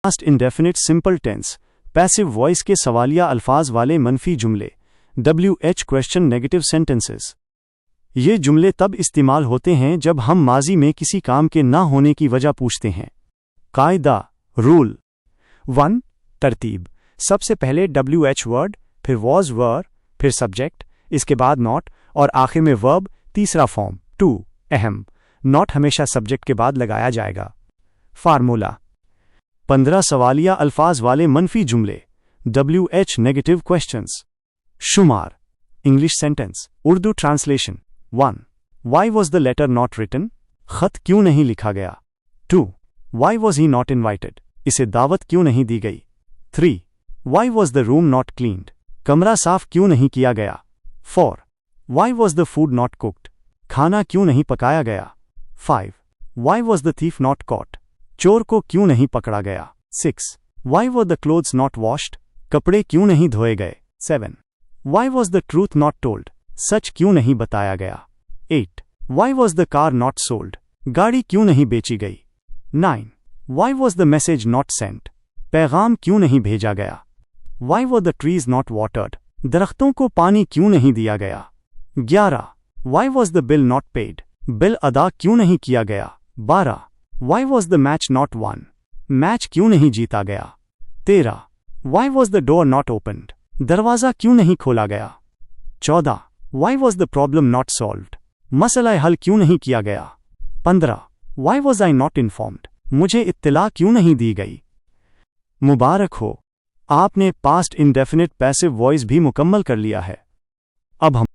Past indefinite simple tense passive voice के सवालिया अल्फाज वाले मनफी जुमले WH क्वेश्चन नेगेटिव सेंटेंसेस। ये जुमले तब इस्तेमाल होते हैं जब हम माजी में किसी काम के ना होने की वजह पूछते हैं। कायदा रूल 1 तरतीब। सबसे पहले WH वर्ड, फिर वॉज वर, फिर सब्जेक्ट, इसके बाद नॉट और आखिर में वर्ब तीसरा फॉर्म। 2 अहम। नॉट हमेशा सब्जेक्ट के बाद लगाया जाएगा। फार्मूला 15 सवालिया अल्फाज वाले मनफी जुमले WH नेगेटिव क्वेश्चंस। शुमार English sentence Urdu translation 1 why was the letter not written, खत क्यों नहीं लिखा गया। 2 why was he not invited, इसे दावत क्यों नहीं दी गई। 3 why was the room not cleaned, कमरा साफ क्यों नहीं किया गया। 4 why was the food not cooked, खाना क्यों नहीं पकाया गया। 5 why was the thief not caught, चोर को क्यों नहीं पकड़ा गया। 6 why were the clothes not washed, कपड़े क्यों नहीं धोए गए। 7 why was the truth not told, सच क्यों नहीं बताया गया। 8 why was the car not sold, गाड़ी क्यों नहीं बेची गई। 9 why was the message not sent, पैगाम क्यों नहीं भेजा गया। Why were the trees not watered, दरख्तों को पानी क्यों नहीं दिया गया। 11 why was the bill not paid, bill अदा क्यों नहीं किया गया। 12 Y was the match not one, match क्यों नहीं जीता गया। 13 Y was the door not opened, दरवाजा क्यों नहीं खोला गया। 14 Y was the problem not solved, मसला हल क्यों नहीं किया गया। 15 why was I not informed, मुझे इत्तला क्यों नहीं दी गई। मुबारक हो, आपने पास्ट इंडेफिनिट पैसिव वॉइस भी मुकम्मल कर लिया है। अब हम